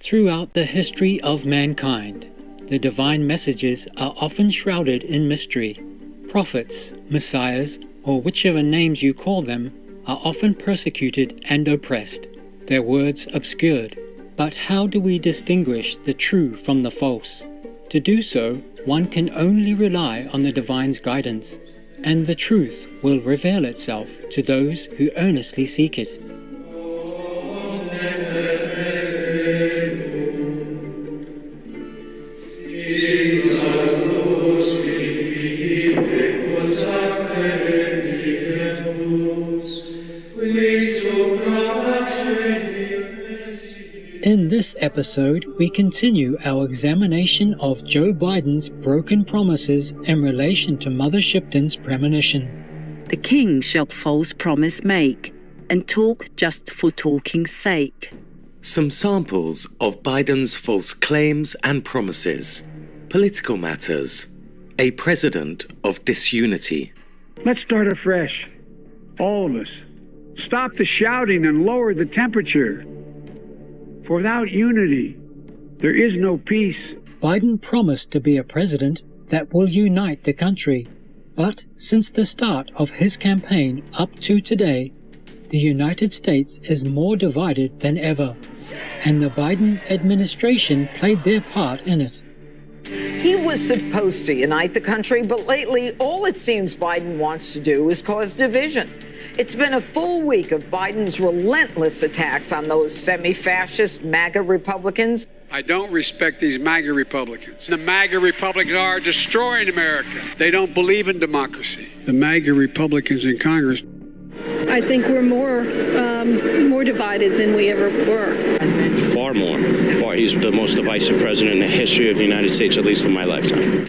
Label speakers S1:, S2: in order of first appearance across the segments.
S1: Throughout the history of mankind, the divine messages are often shrouded in mystery. Prophets, messiahs, or whichever names you call them, are often persecuted and oppressed, their words obscured. But how do we distinguish the true from the false? To do so, one can only rely on the divine's guidance, and the truth will reveal itself to those who earnestly seek it. In this episode, we continue our examination of Joe Biden's broken promises in relation to Mother Shipton's premonition.
S2: The king shall false promise make, and talk just for talking's sake.
S3: Some samples of Biden's false claims and promises. Political matters. A president of disunity.
S4: Let's start afresh. All of us. Stop the shouting and lower the temperature. For without unity, there is no peace.
S1: Biden promised to be a president that will unite the country. But since the start of his campaign up to today, the United States is more divided than ever, and the Biden administration played their part in it.
S5: He was supposed to unite the country, but lately all it seems Biden wants to do is cause division. It's been a full week of Biden's relentless attacks on those semi-fascist MAGA Republicans.
S6: I don't respect these MAGA Republicans. The MAGA Republicans are destroying America. They don't believe in democracy. The MAGA Republicans in Congress.
S7: I think we're more divided than we ever were.
S8: Far more. He's the most divisive president in the history of the United States, at least in my lifetime.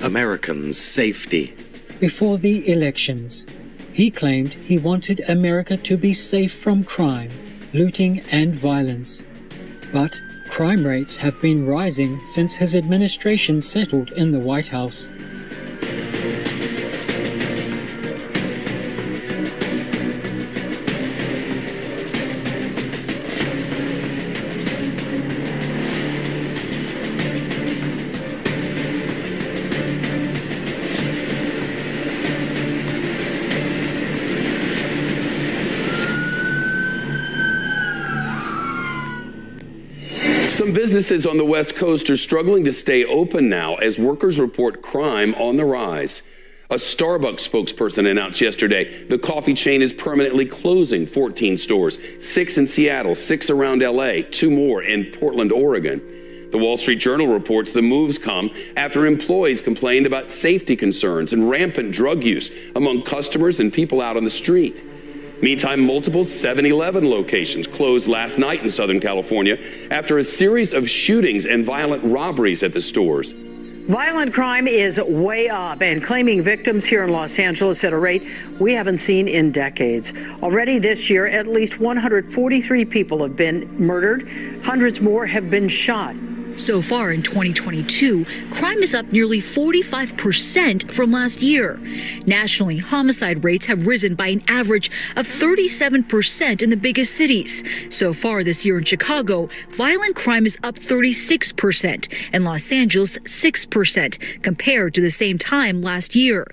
S3: Americans' safety.
S1: Before the elections, he claimed he wanted America to be safe from crime, looting and violence. But crime rates have been rising since his administration settled in the White House.
S9: Some businesses on the West Coast are struggling to stay open now as workers report crime on the rise. A Starbucks spokesperson announced yesterday the coffee chain is permanently closing 14 stores, 6 in Seattle, 6 around LA, 2 more in Portland, Oregon. The Wall Street Journal reports the moves come after employees complained about safety concerns and rampant drug use among customers and people out on the street. Meantime, multiple 7-Eleven locations closed last night in Southern California after a series of shootings and violent robberies at the stores.
S5: Violent crime is way up and claiming victims here in Los Angeles at a rate we haven't seen in decades. Already this year, at least 143 people have been murdered. Hundreds more have been shot.
S10: So far in 2022, crime is up nearly 45% from last year. Nationally, homicide rates have risen by an average of 37% in the biggest cities. So far this year in Chicago, violent crime is up 36%, and Los Angeles 6% compared to the same time last year.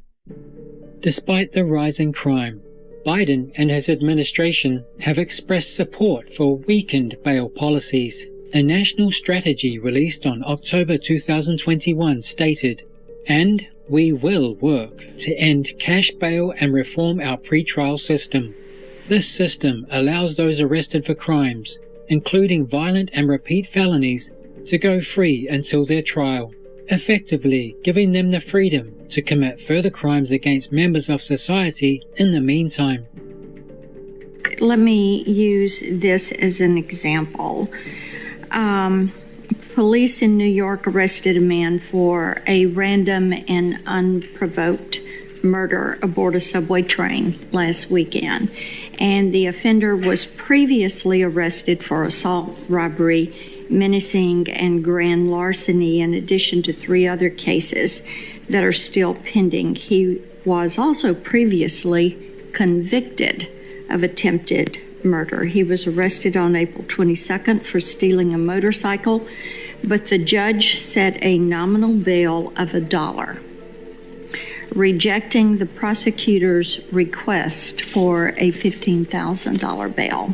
S1: Despite the rise in crime, Biden and his administration have expressed support for weakened bail policies. A national strategy released on October 2021 stated, "And we will work to end cash bail and reform our pretrial system. This system allows those arrested for crimes, including violent and repeat felonies, to go free until their trial, effectively giving them the freedom to commit further crimes against members of society in the meantime."
S11: Let me use this as an example. Police in New York arrested a man for a random and unprovoked murder aboard a subway train last weekend. and the offender was previously arrested for assault, robbery, menacing, and grand larceny, in addition to 3 other cases that are still pending. He was also previously convicted of attempted murder. He was arrested on April 22nd for stealing a motorcycle, but the judge set a nominal bail of $1, rejecting the prosecutor's request for a $15,000 bail.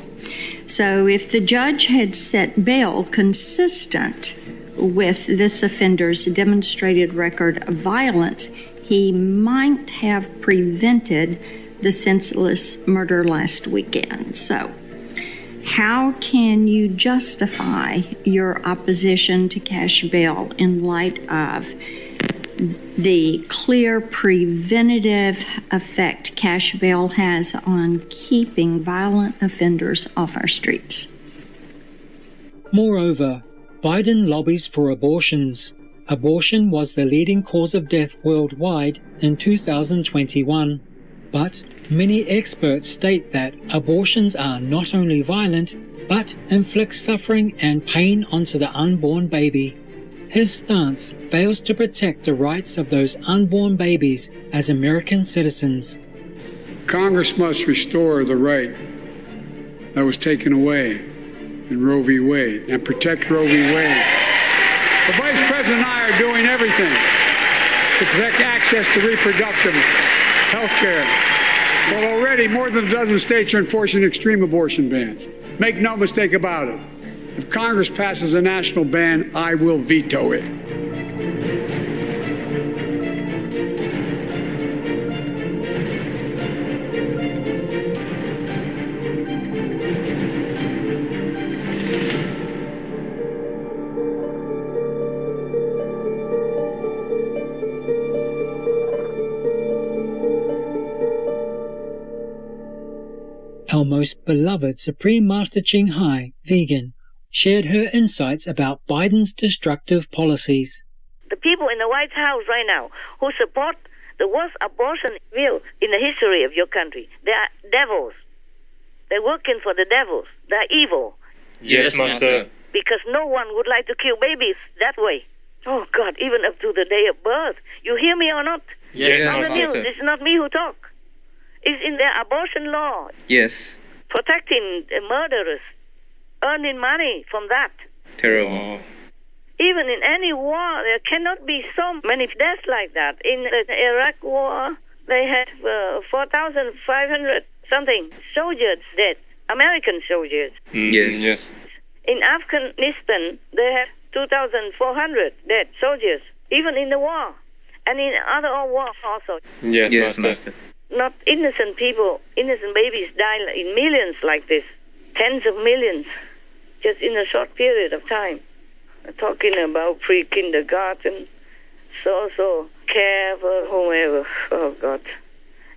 S11: So if the judge had set bail consistent with this offender's demonstrated record of violence, he might have prevented the senseless murder last weekend. So how can you justify your opposition to cash bail in light of the clear preventative effect cash bail has on keeping violent offenders off our streets?
S1: Moreover, Biden lobbies for abortions. Abortion was the leading cause of death worldwide in 2021. But many experts state that abortions are not only violent, but inflict suffering and pain onto the unborn baby. His stance fails to protect the rights of those unborn babies as American citizens.
S4: Congress must restore the right that was taken away in Roe v. Wade and protect Roe v. Wade. The Vice President and I are doing everything to protect access to reproductive health care. Well, already more than a dozen states are enforcing extreme abortion bans. Make no mistake about it. If Congress passes a national ban, I will veto it.
S1: Our most beloved Supreme Master Ching Hai, vegan, shared her insights about Biden's destructive policies.
S12: The people in the White House right now who support the worst abortion bill in the history of your country, they are devils. They're working for the devils. They're evil.
S13: Yes, Master.
S12: Because no one would like to kill babies that way. Oh, God, even up to the day of birth. You hear me or not?
S13: Yes,
S12: on the
S13: Master.
S12: news, it's not me who talk. It's in their abortion law.
S13: Yes.
S12: Protecting the murderers, earning money from that.
S13: Terrible.
S12: Even in any war, there cannot be so many deaths like that. In the Iraq war, they had 4,500 something soldiers dead, American soldiers.
S13: Yes.
S12: In Afghanistan, they had 2,400 dead soldiers, even in the war, and in other wars also.
S13: Yes, Master.
S12: Not innocent people, innocent babies die in millions like this, tens of millions, just in a short period of time. Talking about pre-kindergarten, so care for whomever. Oh, God.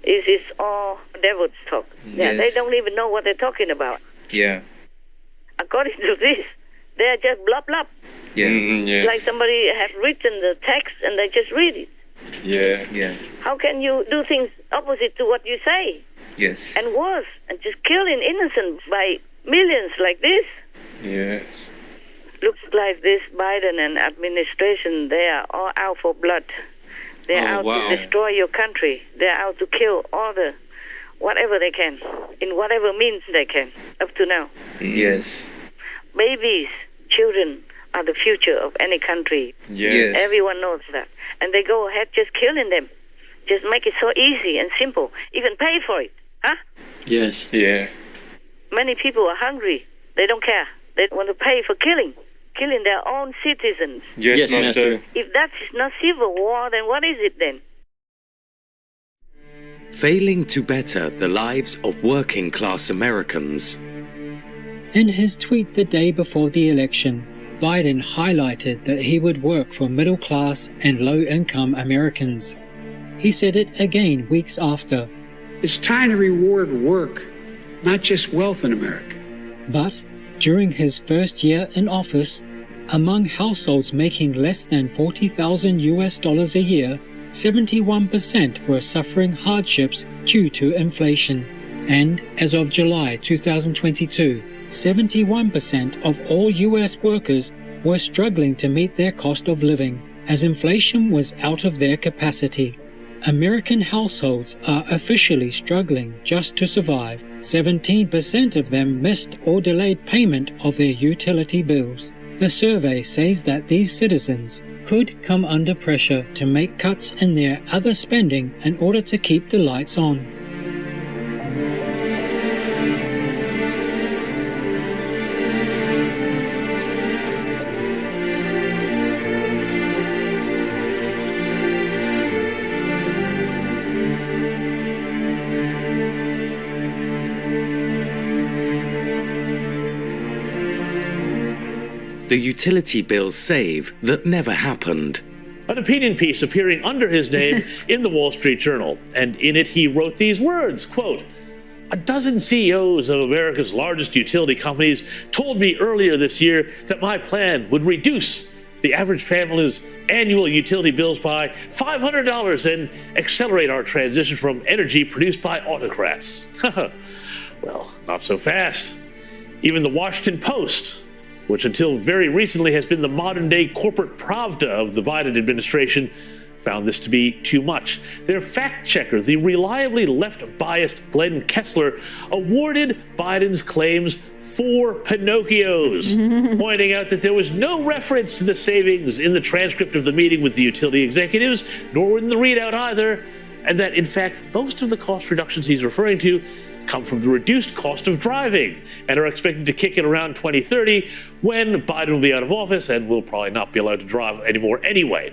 S12: It's all devil's talk. Yeah,
S13: Yes.
S12: they don't even know what they're talking about.
S13: Yeah.
S12: According to this, they're just blah, blah.
S13: Yeah. Yes.
S12: Like somebody has written the text and they just read it.
S13: Yeah.
S12: How can you do things opposite to what you say?
S13: Yes.
S12: And worse, and just killing innocents by millions like this?
S13: Yes.
S12: Looks like this Biden and administration, they are all out for blood. They're out to destroy your country. They're out to kill all the whatever they can, in whatever means they can, up to now.
S13: Yes.
S12: Babies, children are the future of any country.
S13: Yes.
S12: Everyone knows that. And they go ahead just killing them. Just make it so easy and simple. Even pay for it. Huh?
S13: Yes. Yeah.
S12: Many people are hungry. They don't care. They want to pay for killing their own citizens.
S13: Yes, Master.
S12: If that is not civil war, then what is it then?
S3: Failing to better the lives of working-class Americans.
S1: In his tweet the day before the election, Biden highlighted that he would work for middle-class and low-income Americans. He said it again weeks after.
S4: It's time to reward work, not just wealth in America.
S1: But during his first year in office, among households making less than $40,000 a year, 71% were suffering hardships due to inflation. And as of July 2022, 71% of all US workers were struggling to meet their cost of living as inflation was out of their capacity. American households are officially struggling just to survive. 17% of them missed or delayed payment of their utility bills. The survey says that these citizens could come under pressure to make cuts in their other spending in order to keep the lights on.
S3: The utility bill save that never happened.
S14: An opinion piece appearing under his name in the Wall Street Journal. And in it, he wrote these words, quote, "A dozen CEOs of America's largest utility companies told me earlier this year that my plan would reduce the average family's annual utility bills by $500 and accelerate our transition from energy produced by autocrats." Well, not so fast. Even the Washington Post, which until very recently has been the modern-day corporate Pravda of the Biden administration, found this to be too much. Their fact-checker, the reliably left-biased Glenn Kessler, awarded Biden's claims 4 Pinocchios, pointing out that there was no reference to the savings in the transcript of the meeting with the utility executives, nor in the readout either, and that, in fact, most of the cost reductions he's referring to come from the reduced cost of driving and are expected to kick in around 2030 when Biden will be out of office and will probably not be allowed to drive anymore anyway.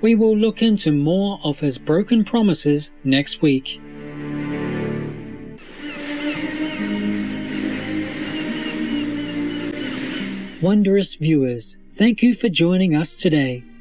S1: We will look into more of his broken promises next week. Wondrous viewers, thank you for joining us today.